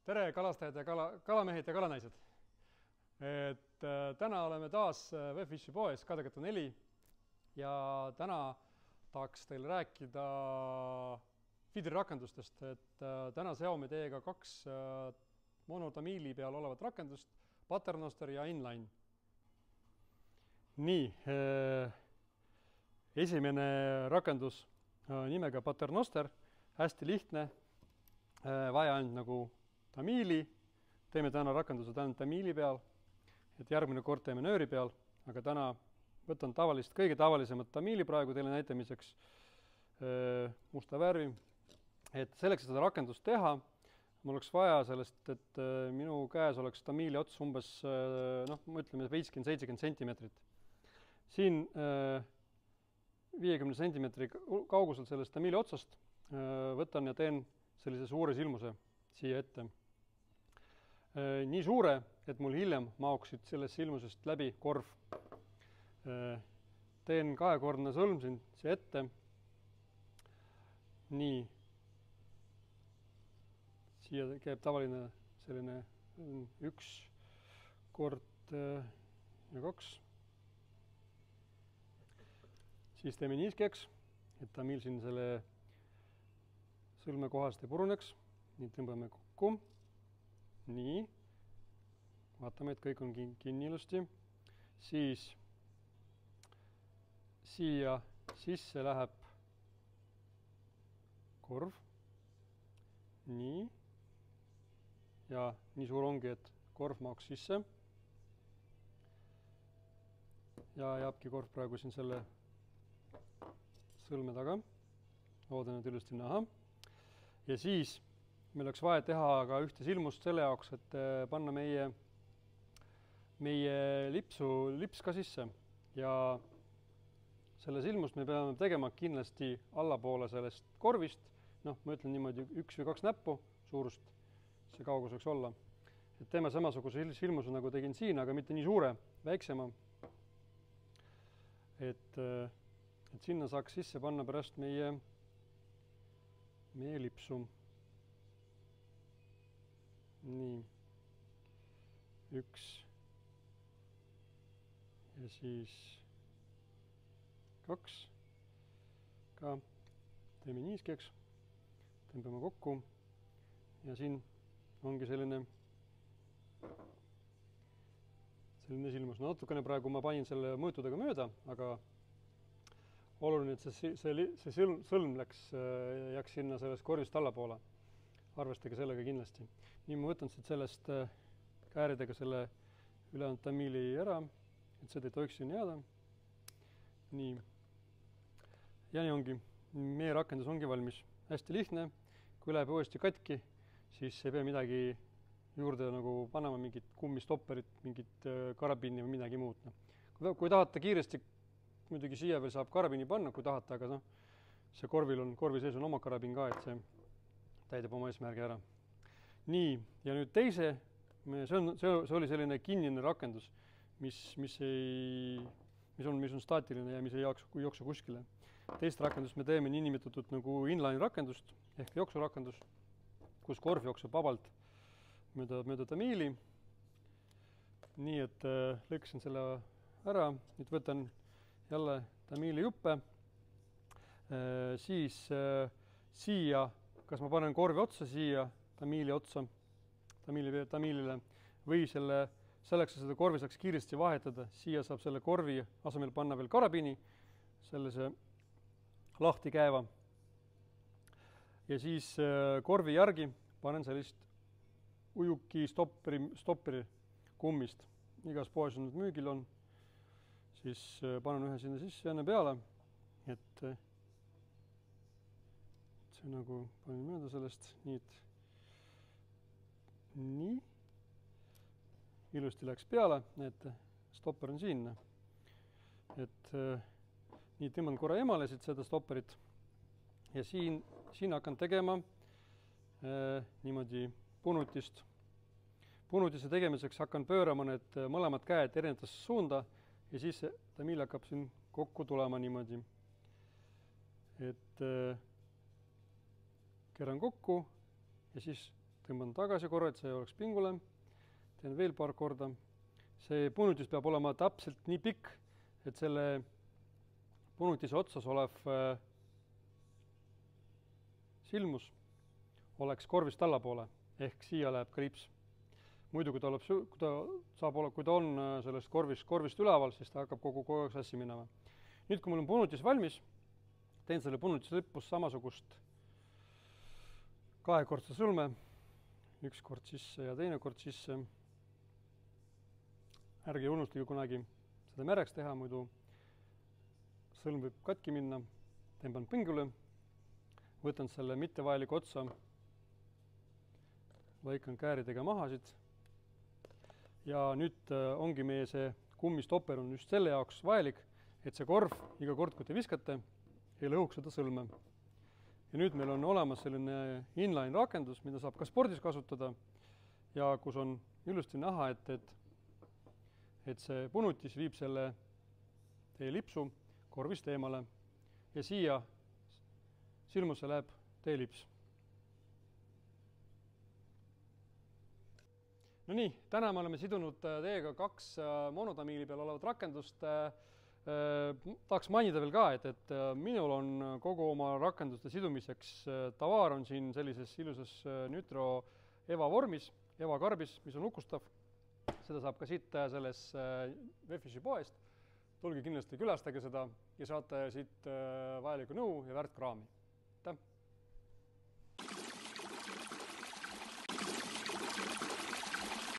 Tere, kalastajad ja kalamehed ja kalanaised! Täna oleme taas Webfishi poes Kadrioru 4 ja täna tahaks teile rääkida Feedri rakendustest. Täna seome teiega kaks monotamiili peal olevat rakendust, Paternoster ja Inline. Nii, esimene rakendus nimega Paternoster, hästi lihtne, vaja ainult nagu tamiili, teeme täna rakendused ainult tamiili peal, et järgmine kord teeme nööri peal, aga täna võtan kõige tavalisemat tamiili praegu teile näitamiseks, musta värvi. Et selleks, et seda rakendust teha, mul oleks vaja sellest, et minu käes oleks tamiili ots umbes, ütleme 50-70 sentimeetrit. Siin 50 sentimeetri kaugusel sellest tamiili otsast võtan ja teen sellise suure silmuse siia ette. Nii suure, et mul hiljem maoksid sellest silmusest läbi korv. Teen kahekordne sõlm siin siia ette. Nii. Siia käib tavaline selline 1 kord ja 2. Siis teeme niiskeks, et tamiil siin selle sõlme kohast ei puruneks. Nii tõmbame kokku. Nii, vaatame, et kõik on kinni ilusti. Siis siia sisse läheb korv. Nii. Ja nii suur ongi, et korv maoks sisse. Ja jääbki korv praegu siin selle sõlme taga. Loodan, et ilusti näha. Ja siis meil oleks vaja teha ka ühte silmust selle jaoks, et panna meie lips ka sisse. Ja selle silmust me peame tegema kindlasti allapoole sellest korvist. Ma ütlen niimoodi 1 või 2 näppu suurust, see kaugus võiks olla. Et teeme samasuguse silmuse, nagu tegin siin, aga mitte nii suure, väiksema. Et sinna saaks sisse panna pärast meie lipsu. Nii, 1 ja siis 2 ka teeme niiskeks, tõmbame kokku ja siin ongi selline silmus. Natukene praegu ma panin selle mõõtudega mööda, aga oluline, et see sõlm jääks sinna sellest korvist allapoole. Arvestage sellega kindlasti. Nii ma võtan sellest kääridega selle ülejäänud tamiili ära, et seda ei tohiks siin jääda. Nii. Ja nii ongi. Meie rakendus ongi valmis. Hästi lihtne. Kui läheb uuesti katki, siis ei pea midagi juurde nagu panema, mingit kummistopperit, mingit karabiini või midagi muud. Kui tahate kiiresti, muidugi siia veel saab karabiini panna, kui tahate, aga see korvi sees on oma karabiin ka, et see täidab oma eesmärgi ära. Nii, ja nüüd teise, see oli selline kinnine rakendus, mis on staatiline ja mis ei jooksu kuskile. Teist rakendust me teeme niinimetatud nagu inline rakendust ehk jooksurakendus, kus korv jookseb vabalt mööda tamiili. Nii, et lõikasin selle ära, nüüd võtan jälle tamiili juppe, siis siia kas ma panen korvi otsa siia, tamiili otsa, tamiilile või selleks, et seda korvi saaks kiiresti vahetada, siia saab selle korvi asemel panna veel karabiini, sellise lahti käeva. Ja siis korvi järgi panen sellist ujuki stopperi kummist. Igas poes nüüd müügil on, siis panen ühe sinna sisse enne peale, et see nagu panin mööda sellest, nii, ilusti läks peale, et stopper on siin. Et nii tõmban korra emalesid seda stopperit ja siin hakkan tegema niimoodi punutist. Punutise tegemiseks hakkan pöörama need mõlemad käed erinevatesse suunda ja siis tamiil hakkab siin kokku tulema niimoodi. Et keran kokku ja siis tõmban tagasi korra, et see ei oleks pingule, teen veel paar korda. See punutis peab olema täpselt nii pikk, et selle punutise otsas olev silmus oleks korvist allapoole, ehk siia läheb ka lips. Muidu, kui ta on sellest korvist üleval, siis ta hakkab kogu aeg sassi minema. Nüüd, kui mul on punutis valmis, teen selle punutise lõpus samasugust kahekordse sõlme, üks kord sisse ja teine kord sisse. Ärge unustage kunagi seda mereks teha, muidu sõlm võib katki minna. Tõmban pingule, võtan selle mittevajaliku otsa, lõikan kääridega maha siit. Ja nüüd ongi meie see kummistopper on just selle jaoks vajalik, et see korv iga kord, kui te viskate, ei lõhuks seda sõlme. Ja nüüd meil on olemas selline inline rakendus, mida saab ka spordis kasutada ja kus on ilusti näha, et see punutis viib selle teie lipsu korvist eemale ja siia silmusse läheb teie lips. No nii, täna me oleme sidunud teiega 2 monotamiili peal olevat rakendust. Tahaks mainida veel ka, et minul on kogu oma rakenduste sidumiseks tavaar on siin sellises ilusas Nütro Eva vormis, Eva karbis, mis on lukustav. Seda saab ka siit selles Webfishi poest. Tulge kindlasti külastage seda ja saate siit vajalikku nõu ja väärt kraami.